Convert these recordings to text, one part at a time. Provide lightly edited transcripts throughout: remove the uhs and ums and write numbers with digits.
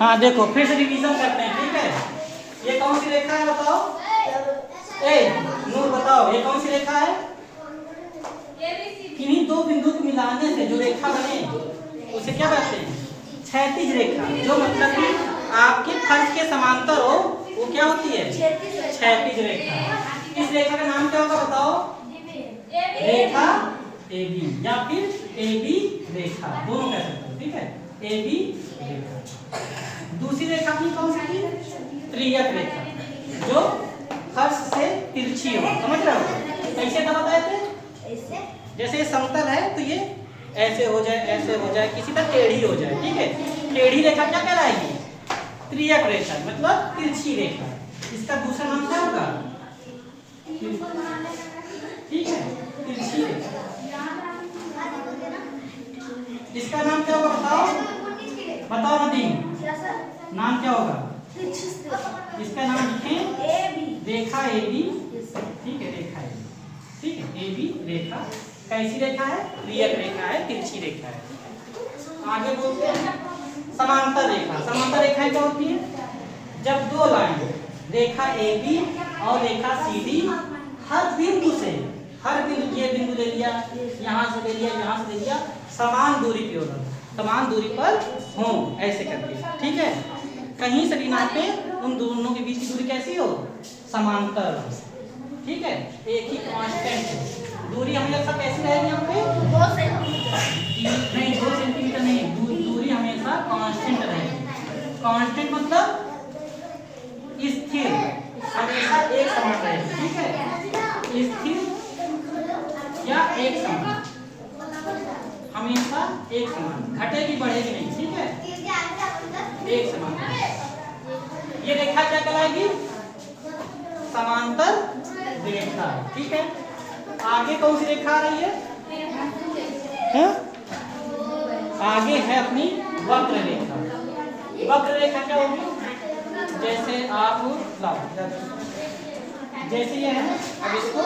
हाँ देखो फिर से रिवीजन करते हैं, ठीक है। ये कौन सी रेखा है बताओ? नूर बताओ ये कौन सी रेखा है? किन्हीं दो बिंदु को मिलाने से जो रेखा बने उसे क्या कहते हैं? क्षैतिज रेखा। जो मतलब कि आपके फर्श के समांतर हो वो क्या होती है? क्षैतिज रेखा। इस रेखा का नाम क्या होगा बताओ? रेखा AB या फिर AB रेखा, दोनों कह सकते हो, ठीक है। AB रेखा। दूसरी रेखा अपनी कौन सी थी? त्रियक रेखा, जो फर्श से तिरछी हो। समझ रहे हो? कैसे था बताए थे? जैसे समतल है तो ये ऐसे हो जाए, ऐसे हो जाए, किसी तरह टेढ़ी हो जाए, ठीक है। टेढ़ी रेखा क्या कहलाएगी? त्रियक रेखा, मतलब तिरछी रेखा। इसका दूसरा नाम क्या होगा? ठीक है, तिरछी रेखा। इसका नाम क्या होगा बताओ? बताओ नदीम, नाम क्या होगा? इसका नाम लिखें रेखा AB, ठीक है, रेखा AB, ठीक है। AB रेखा कैसी रेखा है? त्रियक रेखा है, तिरछी रेखा है। आगे बोलते हैं समांतर रेखा। समांतर रेखाएं क्या होती है? जब दो लाइन रेखा AB और रेखा CD हर बिंदु से, हर बिंदु, ये बिंदु ले लिया, यहाँ से ले लिया, यहाँ से ले लिया, समान दूरी पे होगा, समान दूरी पर हो, ऐसे करके, ठीक है। कहीं से भी नापे उन दोनों के बीच की दूरी कैसी हो? समांतर, ठीक है। एक ही कांस्टेंट दूरी हमेशा कैसी रहेगी? यहाँ पे 2 सेंटीमीटर नहीं, 2 सेंटीमीटर नहीं, दूरी हमेशा कांस्टेंट रहेगी। कांस्टेंट मतलब स्थिर, हमेशा एक समान रहेगी, ठीक है। स्थिर या एक समान, हमेशा एक समान, घटेगी बढ़ेगी नहीं, ठीक है, एक समान। ये रेखा क्या कहलाएगी? समांतर रेखा, ठीक है। आगे कौन सी रेखा आ रही है? आगे है अपनी वक्र रेखा। वक्र रेखा क्या होगी? जैसे आप लाओ, जैसे ये है, अब इसको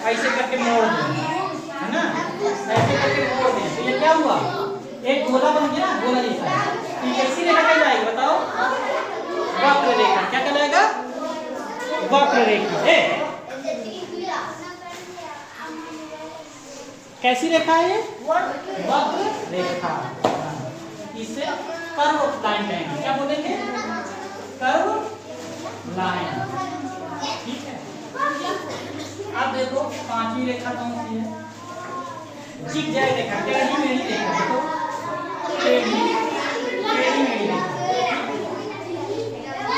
ऐसे करके मोड़ दें, है ना, ऐसे करके मोड़ दें तो ये क्या हुआ? एक गोला बन गया ना, गोला जैसा। तो कैसी रेखा कहलाएगी बताओ? वक्र रेखा। क्या कहलाएगा? वक्र रेखा। कैसी रेखा है ये? वक्र रेखा। इसे कर्व लाइन कहेंगे। क्या बोलेंगे? कर्व लाइन, ठीक है। अब देखो पांचवी रेखा कौन सी है? जिगजैग रेखा, टेढ़ी मेढ़ी रेखा। देखो टेढ़ी मेढ़ी रेखा,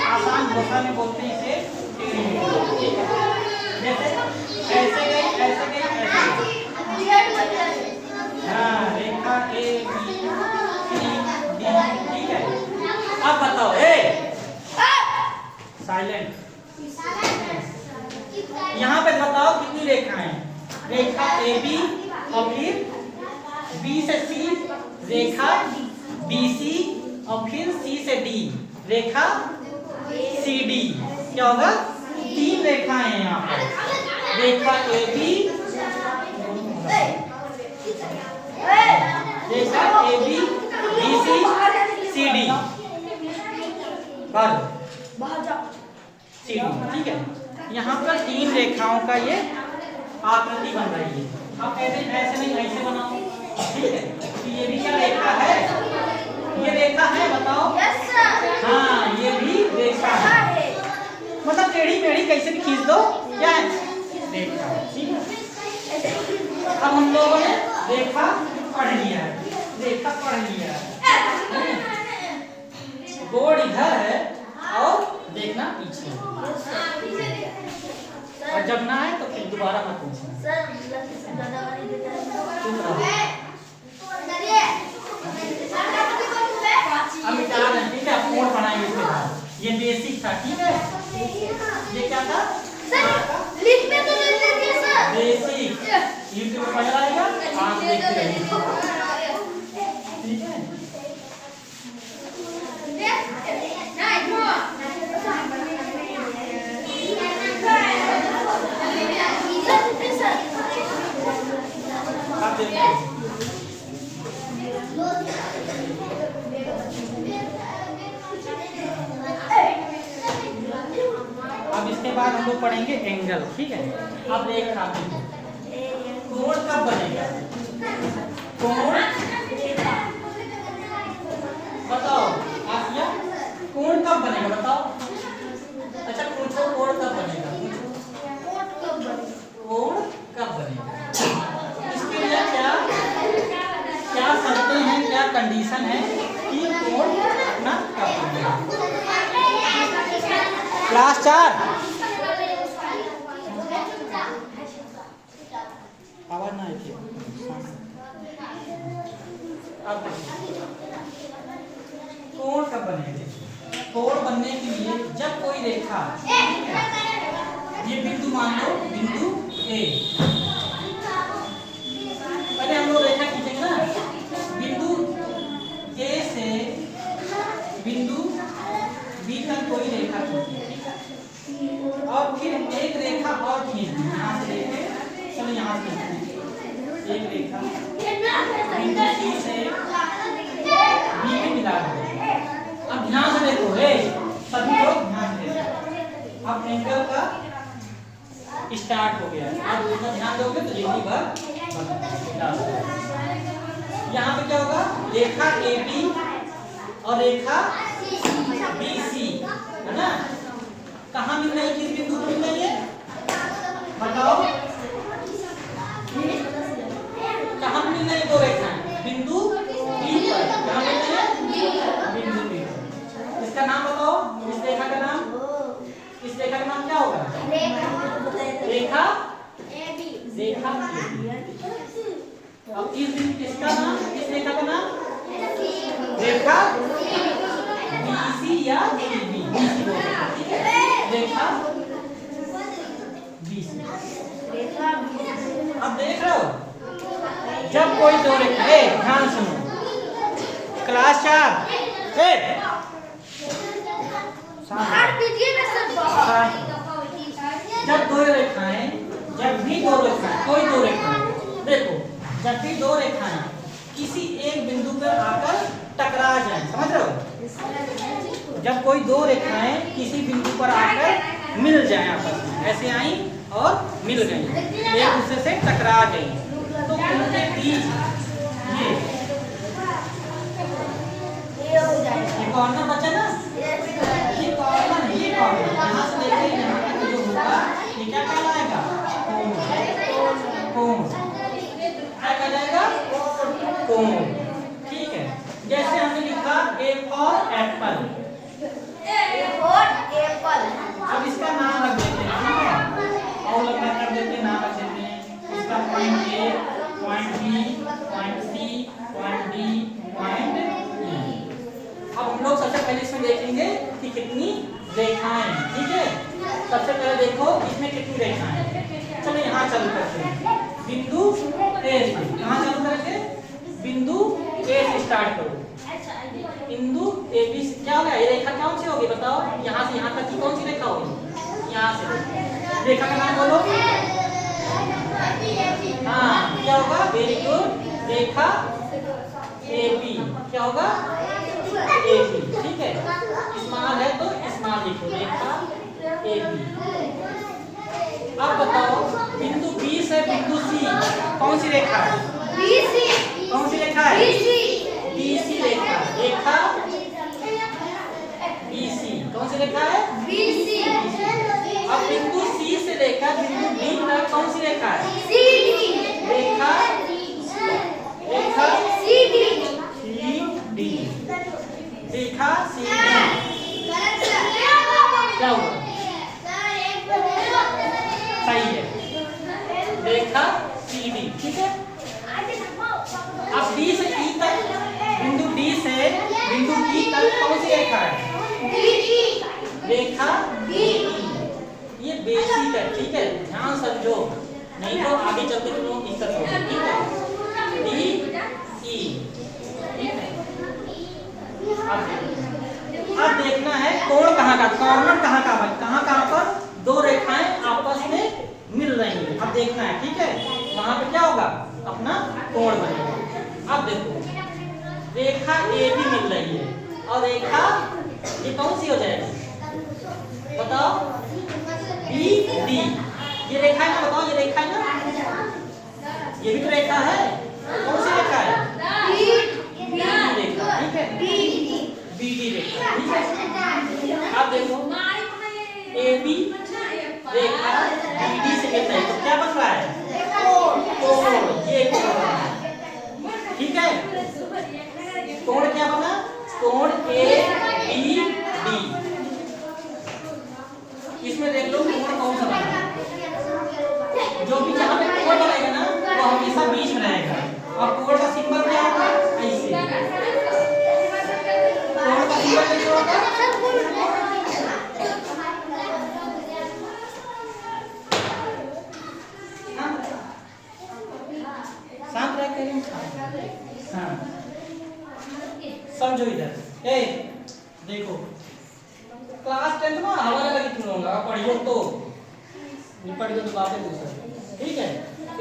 आसान भाषा में बोलते हैं इसे टेढ़ी मेढ़ी, ठीक है। जैसे ऐसे गई, ऐसे गई, ऐसे गई। हाँ, रेखा ABCD, ठीक है। अब बताओ, साइलेंट। यहाँ पे बताओ कितनी रेखाएं? रेखा AB और फिर B से C, रेखा BC और फिर C से D, रेखा CD। क्या होगा? 3 रेखाएं हैं यहाँ पर। रेखा AB, रेखा AB BC CD पर CD, ठीक है। यहाँ पर 3 रेखाओं का ये आकृति बन रही है। आप कहते हैं ऐसे नहीं, ऐसे बनाओ, ठीक है। तो ये भी क्या रेखा है? ये रेखा है, बताओ। हाँ, ये भी रेखा है, मतलब टेढ़ी मेढ़ी कैसे भी खींच दो, क्या है? रेखा, ठीक है। अब हम लोगों ने रेखा पढ़ लिया है, रेखा पढ़ लिया है। बोर्ड इधर है और देखना पीछे, और जब ना आए तो फिर दोबारा मत पूछना। अब मिटा रहे हैं, ठीक है। कोड बनाएंगे इसके बाद। ये बेसिक था, ठीक है। ये क्या था? लिखने तो नहीं दिया सर। बेसिक यूट्यूब पर पढ़ आएगा, आप देखते रहिए, ठीक है। आप देखिए बाद हम लोग पढ़ेंगे एंगल, ठीक है। अब रेखा, कोण कब बनेगा? कोण बताओ आसिया, कोण कब बनेगा बताओ? अच्छा पूछो, कोण कब बनेगा? कोण कब बनेगा? इसके लिए क्या क्या शर्तें हैं, क्या कंडीशन है कि कोण अपना कब बनेगा? क्लास 4 आवाज ना आई थी। अब कोण कब बनेगा? कोण बनने के लिए जब कोई रेखा, ये बिंदु मान लो बिंदु ए, पहले हम लोग रेखा खींचेंगे ना, बिंदु ए से बिंदु बी तक कोई रेखा खींचेंगे और फिर एक रेखा और खींचनी, यहाँ से लेके चलो यहाँ से एक रेखा बिंदु सी से बी में मिला दो। अब ध्यान से देखो, सभी लोग ध्यान से देखो। अब एंगल का स्टार्ट हो गया, अब उसका ध्यान दोगे तो जिंदगी भर यहाँ पे क्या होगा? रेखा AB और रेखा BC है ना, कहाँ मिल रही है? किस बिंदु पर मिल रही है बताओ? कहाँ मिल रही है दो रेखाएं? बिंदु B पर। कहाँ मिल रही है? बिंदु B पर। इसका नाम बताओ, इस रेखा का नाम, इस रेखा का नाम क्या होगा? रेखा AB। रेखा AB। अब इस इसका नाम, इस रेखा का नाम रेखा BC या BC बोलते हैं, ठीक है? रेखा BC। अब देख रहे हो, जब कोई दो रेखा, ध्यान सुनो क्लास 4, जब दो रेखाएं, जब भी दो रेखाएं, कोई दो रेखाएं, देखो जब भी दो रेखाएं किसी एक बिंदु पर आकर टकरा जाएं, समझ रहे हो? जब कोई दो रेखाएं किसी बिंदु पर आकर मिल जाएं, आपस में ऐसे आई और मिल गई, एक दूसरे से टकरा गई, तो उनके बीच ये कॉर्नर बचा ना, ये कॉर्नर यहाँ से लेकर यहाँ तक जो होगा ये क्या कहलाएगा? कोण। क्या कहलाएगा? कोण, ठीक है। जैसे हमने लिखा A फॉर एप्पल, अब इसका नाम रख देते हैं, ठीक है? और लगना कर देते हैं, नाम रख देते हैं। इसका point A, point B, point C, point D, point E। अब हम लोग सबसे पहले इसमें देखेंगे कि कितनी रेखाएं, ठीक है? सबसे पहले देखो इसमें कितनी रेखाएं। चलो यहाँ चालू करते हैं, बिंदु A से। कहाँ चालू करेंगे? बिंदु A से स्टार्ट करो। बिंदु AB से क्या होगा? ये रेखा कौन सी होगी बताओ? यहाँ से यहाँ तक की कौन सी रेखा होगी? यहाँ से। रेखा का नाम बोलो। हाँ क्या होगा? वेरी गुड, रेखा AB। क्या होगा? AB, ठीक है? स्मॉल है तो स्मॉल लिखो, रेखा AB। अब बताओ बिंदु B से बिंदु C कौन सी रेखा है? BC। कौन सी रेखा है? BC रेखा, रेखा BC। कौन सी रेखा है? BC। अब बिंदु C से लेकर बिंदु D तक कौन सी रेखा है? CD। रेखा CD। रेखा CD। क्या हुआ? सही है, रेखा CD, ठीक है? अब D से E तक, बिंदु D से बिंदु E तक कौन सी रेखा है? रेखा BE। ये बेसिक है, ठीक है? ध्यान समझो, नहीं तो आगे चलते तुम लोग दिक्कत होगी, ठीक है? DE, ठीक है? अब देखना है कोण कहाँ का, कॉर्नर कहाँ का, कहाँ पर दो रेखाएं आपस में मिल रही हैं। अब देखना है, ठीक है? वहां पे क्या होगा? अपना कोण बनेगा। अब देखो रेखा AB मिल रही है और रेखा ये कौन सी हो जाएगी बताओ? B D. ये रेखा है ना, बताओ ये रेखा है ना, ये भी तो रेखा है। कौन सी रेखा है? बी रेखा, ठीक है, बी डी रेखा, ठीक है। अब देखो ए बी रेखा बी डी से मिलता है तो क्या बन रहा है? कोण। ये कोण, ठीक है। कोण क्या बना? कोण ए बी डी। इसमें देख लो कोण कौन सा बना। जो भी जहाँ पे कोण बनेगा ना वो हमेशा बीच में रहेगा। और कोण का सिंबल क्या होगा? ऐसे। कोण का सिंबल कैसे होगा? शांत रह कर। हाँ समझो इधर। ए देखो क्लास 10 में हमारा लगी तुम लोगों का पढ़ियो तो नहीं पढ़ियो तो बातें दूसरा, ठीक है।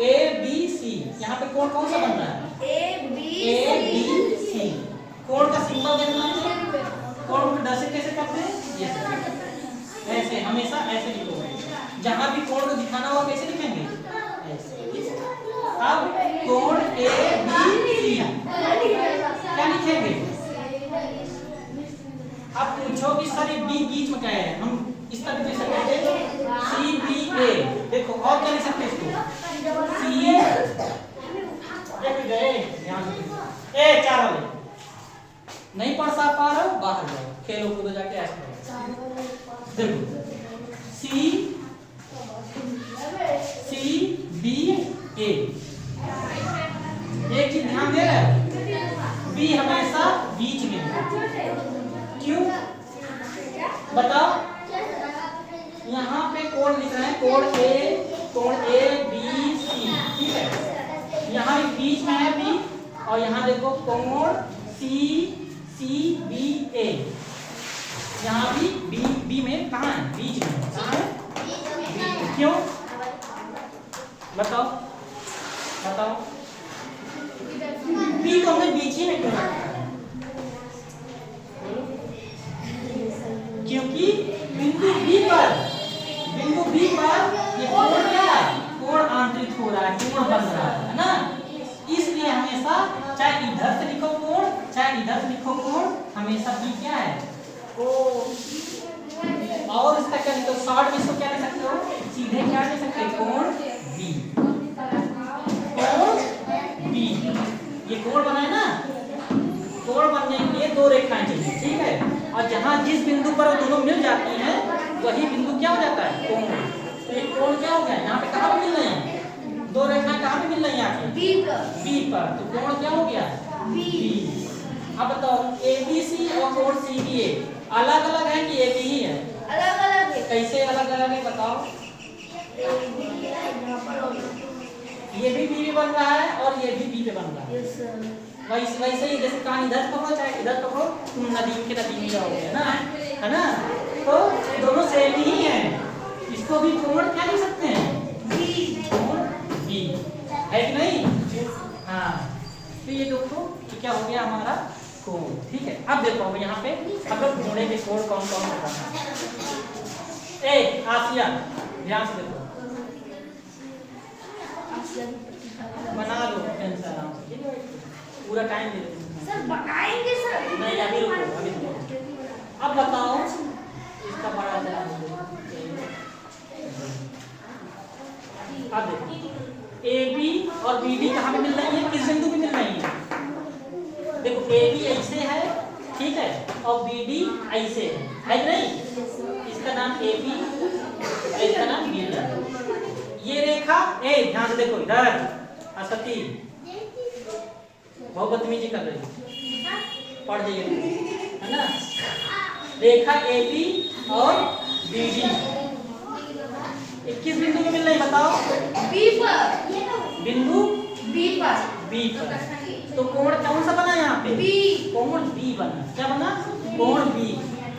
ए बी सी, यहाँ पे कोण कौन सा बन रहा है? A B C. कोण का सिंबल देखना है। कोण को डसे कैसे करते हैं? ये ऐसे, हमेशा ऐसे लिखोगे। जहाँ भी कोण को दिखाना होगा कैसे लिखेंगे? ऐसे। अब कोण ए बी सी क्या लिखेंगे? अब पूछो कि सर ये बी बीच में क्या है? हम इस तरह लिख सकते हैं सी बी ए। देखो और क्या लिख सकते हैं इसको? सी ए 4 वाले नहीं पढ़ सा पा रहे हो, बाहर जाओ खेलो कूदो जाके ऐसे पढ़ो। देखो सी बी ए। एक चीज ध्यान दे रहे हो, बी हमेशा बीच में है। क्यों बताओ? यहाँ पे कोण लिख रहे हैं, कोण ए बी सी, ठीक है। यहाँ भी बीच में है बी, और यहाँ देखो कोण सी बी ए। यहाँ भी बी में कहाँ है? बीच में। कहाँ है? क्यों बताओ? बी को हमने बीच ही में क्यों रखा है? क्योंकि बिंदु बी पर ये कोण क्या है? कोण आंतरिक हो रहा है, कोण बन रहा है ना। इसलिए हमेशा चाहे इधर से लिखो कोण, चाहे इधर से लिखो कोण, हमेशा बी क्या है? और इसका क्या लिखो? शॉर्ट में इसको क्या लिख सकते हो? सीधे क्या लिख सकते हो? कोण बी। कोण बी, ये कोण बना है ना। कोण बनने के लिए दो रेखाएं चाहिए, ठीक है। और जहां जिस बिंदु पर वो दोनों मिल जाती हैं वही बिंदु क्या हो जाता है? कोण। तो ये कोण क्या हो गया? यहाँ पे कहाँ पे मिल रहे हैं? दो रेखाएं कहाँ पे मिल रही हैं? यहाँ बी पर। तो कोण क्या हो गया? बी। अब बताओ ए बी सी और कोण सी बी ए अलग अलग है कि ए बी ही है? अलग अलग है। कैसे अलग अलग है बताओ? ये भी बी पे बन रहा है और ये भी बी पे बन रहा है। वैसे ही जैसे कान इधर पकड़ो चाहे इधर पकड़ो, तुम नदी में जाओगे, है ना। तो दोनों सेम ही है। इसको भी कोण क्या लिख सकते हैं? कोण बी, है कि नहीं? हाँ, तो ये देखो कि क्या हो गया हमारा कोण, ठीक है। अब देखो यहाँ पे हम लोग ढूंढेंगे कोण कौन कौन सा। ए आसिया ध्यान से देखो, बना लो टेंशन आराम से, पूरा टाइम दे दो सर। बनाएंगे सर। नहीं अभी रुको। अब बताओ इसका बड़ा जरा अब देखो ए बी और बी डी कहाँ पे मिल रही है? किस बिंदु पे मिल रही है? देखो ए बी ऐसे है, ठीक है, और बी डी ऐसे है कि नहीं? इसका नाम ए बी, इसका नाम बी डी। ये रेखा ए ध्यान से देखो इधर असती बहुत बदतमीजी कर रही है, पढ़ जाइए, है ना। रेखा ए बी और बी डी किस बिंदु पे मिल रही बताओ? बी पर। बिंदु बी पर। तो कोण कौन सा बना यहाँ पे? बी। कोण बी बना। क्या बना? कोण बी।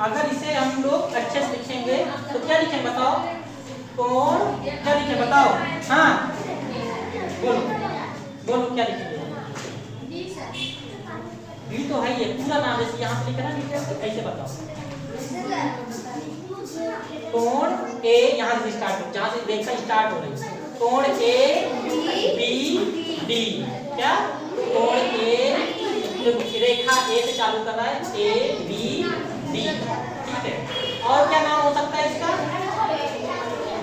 अगर इसे हम लोग अच्छे से लिखेंगे तो क्या लिखेंगे बताओ? कोण क्या लिखेंगे बताओ? हाँ बोलो क्या लिखेंगे? बी तो है ये पूरा नाम, जैसे यहाँ पे लिखा ना, ऐसे बताओ। कोण ए यहाँ से स्टार्ट हो, जहाँ से रेखा स्टार्ट हो रही, कोण ए बी डी, क्या कोण ए, रेखा ए से चालू कर रहा है, ए बी डी, ठीक है। और क्या नाम हो सकता है इसका,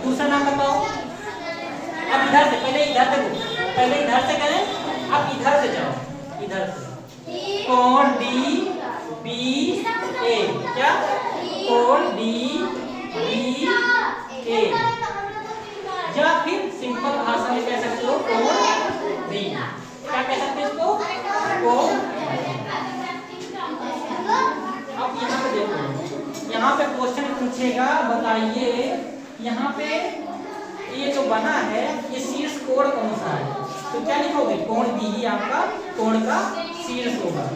दूसरा नाम बताओ। अब इधर से, पहले इधर देखो, पहले इधर से करें, अब इधर से जाओ, इधर से कोण डी बी ए, क्या कोण डी बी ए, या फिर सिंपल भाषा में कह सकते हो कोण बी, क्या कह सकते हो इसको, कोण। अब यहाँ पे देखो, यहाँ पे क्वेश्चन पूछेगा, बताइए यहाँ पे ये जो बना है ये शीर्ष कोण कौन सा है, तो क्या लिखोगे, कोण बी ही आपका कोण का शीर्ष होगा।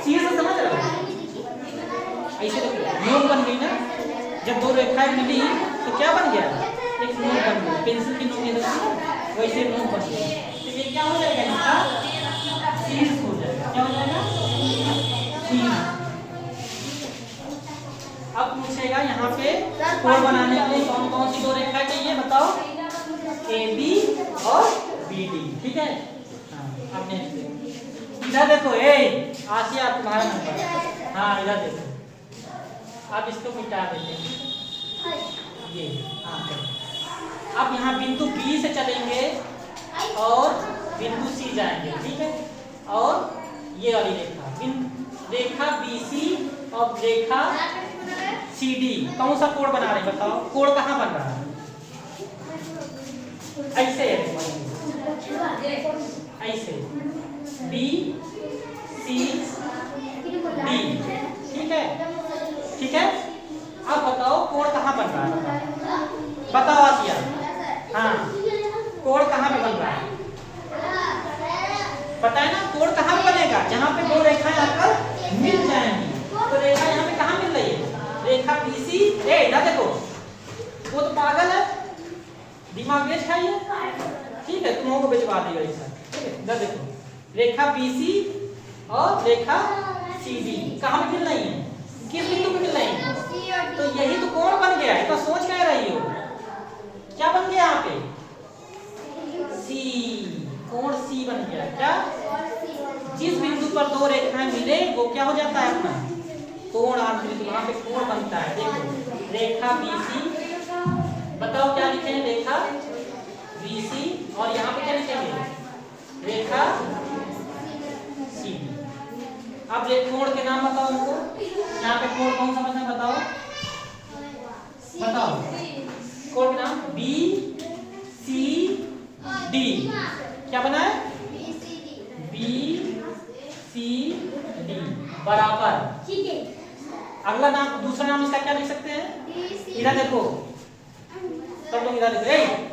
शीर्ष समझ रहे हो, ऐसे देखो नोक बन गई ना, जब दो रेखाएं मिली तो क्या बन गया, एक नोक बन गई, पेंसिल की नोक ये वैसे नोक बन गई, तो ये क्या हो जाएगा, इसका शीर्ष हो जाएगा, क्या हो जाएगा, शीर्ष। अब पूछेगा यहाँ पे कोण बनाने के लिए कौन कौन सी दो रेखा चाहिए, बताओ, ए बी और बी डी, ठीक है। अब नेक्स्ट इधर देखो, ए आसिया तुम्हारा नंबर, हाँ इधर देखो, अब इसको मिटा देते हैं ये, हाँ। अब यहाँ बिंदु बी से चलेंगे और बिंदु सी जाएंगे, ठीक है। और ये वाली रेखा, रेखा बी सी और रेखा सी डी, कौन सा कोण बना रहे हैं बताओ, कोण कहाँ बन रहा है, ऐसे ऐसे बी सी डी, ठीक है, ठीक है। अब बताओ कोण कहाँ बन रहा है, बताओ आसिया, हाँ कोण कहाँ पे बन रहा है, बताए ना, कोण कहाँ पे बनेगा, जहाँ पे दो रेखाएं आकर मिल जाएंगी, तो रेखा यहाँ पे कहाँ मिल रही है, रेखा BC, इधर देखो, वो तो पागल है, दिमाग बेच खाइए, ठीक है, तुम लोगों को बेचवा देगा ऐसा, ठीक है। इधर देखो, रेखा BC और रेखा CD कहाँ पे मिल रही है, किस बिंदु पे मिल रही है, तो यही तो कोण बन गया है, तो सोच कह रही हो, क्या बन गया यहाँ पे, C, कोण C बन गया, क्या, जिस बिंदु पर दो रेखाएं मिले वो क्या हो जाता है अपना कोण आंतरिक, वहां पे कोण बनता है, देखो रेखा BC, बताओ क्या लिखेंगे, रेखा BC और यहाँ पे क्या लिखेंगे, रेखा CD। अब कोण के नाम बताओ उनको, यहाँ पे कोण कौन सा बना बताओ, बताओ कोण के नाम BCD, क्या बना है, BCD बराबर, ठीक है। अगला नाम, दूसरा नाम इसका क्या लिख सकते हैं, इधर देखो, सब लोग इधर देखो,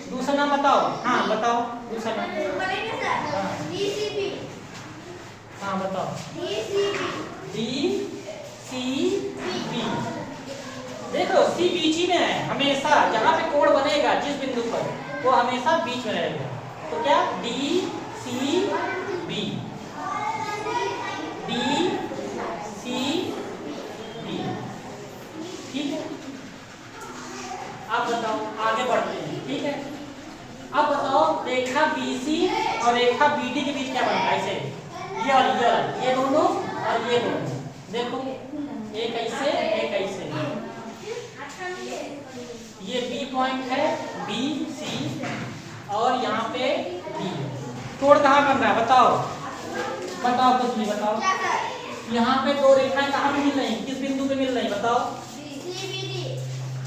दूसरा नाम बताओ, हाँ बताओ दूसरा नाम, हाँ बताओ, DCB, देखो C बीच में है हमेशा, जहाँ पे कोण बनेगा जिस बिंदु पर वो हमेशा बीच में रहेगा, तो क्या DCB, ठीक है। अब बताओ आगे बढ़ते हैं, ठीक है। अब बताओ रेखा BC और रेखा BD के बीच क्या बनता है, ऐसे ये दोनों और ये दोनों, देखो एक ऐसे एक ऐसे, ये B पॉइंट है BC और यहाँ पे D, कोण कहाँ बन रहा है बताओ, बताओ कुछ नहीं बताओ, यहाँ पे दो रेखाएं कहाँ पे मिल रही, किस बिंदु पे मिल रही बताओ,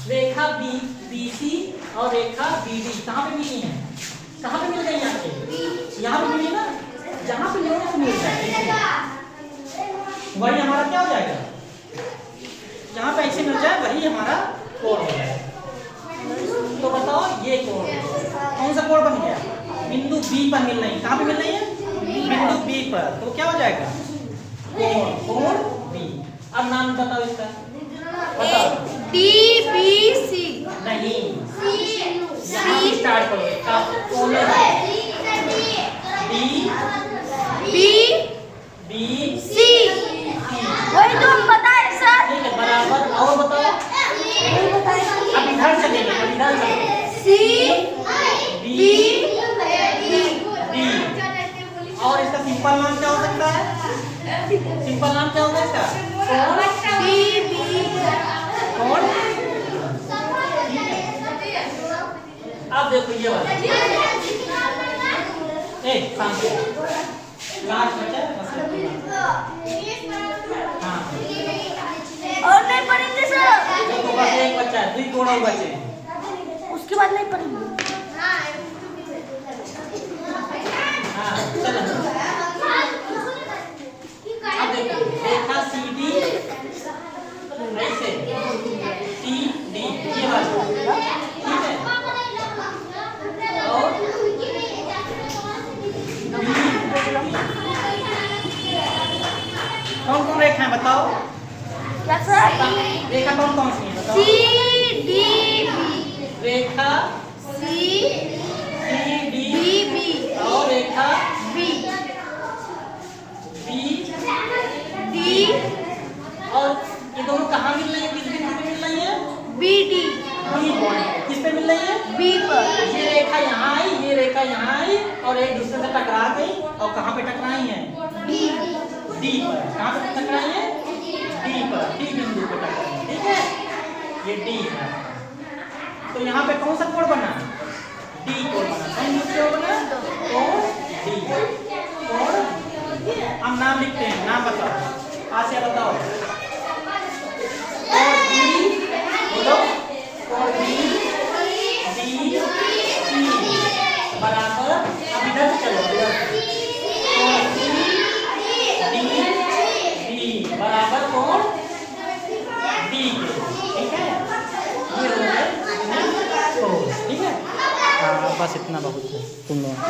रेखा BC और रेखा BD कहाँ पे मिली है, कहाँ पे मिल गई, यहाँ पे मिली ना, जहाँ पे मिलने से मिल जाए वही हमारा क्या हो जाएगा, जहाँ पे ऐसे मिल जाए वही हमारा कोण हो जाएगा। तो बताओ ये कोण कौन सा कोण बन गया, बिंदु B पर मिल रही, कहाँ पे मिल रही है, बिंदु B पर, तो क्या हो जाएगा कोण B। अब नाम बताओ इसका, बताओ DBC, नहीं यहाँ से स्टार्ट करो, कोण है BC, वही तो हम हो सकता है? सिंपल नाम क्या होगा इसका? बी बी कौन? अब देखो ये वाला शांत लास्ट बचा हाँ और नहीं पढ़ेंगे सर। देखो बस एक बच्चा है, 2 कोड़ा बचे हैं। उसके बाद नहीं पढ़ेंगे। हाँ चलो अब देखो रेखा CD ऐसे CD ये वाला ठीक है और कौन कौन रेखा है बताओ? क्या सर? रेखा कौन कौन सी है बताओ? C D B रेखा C CD B B और रेखा B B D और ये दोनों कहाँ मिल रही है? किस बिंदु पे मिल रही है? B D B किस पे मिल रही है? B पर। ये रेखा यहाँ आई, ये रेखा यहाँ आई और एक दूसरे से टकरा गई और कहाँ पे टकराई है? D D पर। कहाँ पे टकराई है? D पर, D बिंदु पे टकराई है, ठीक है? ये D है। तो यहाँ पे कौन सा कोण बना? D कोण बना। कौन कोण बना? कोण D। कोण हम नाम लिखते हैं, नाम बताओ। आसिया बताओ। कोण D बोलो। कोण D D C बराबर अब इधर से चलो कोण D D बराबर कोण D के, ठीक है? ये हो गया ठीक है? हाँ बस इतना बहुत है तुम लोगों को।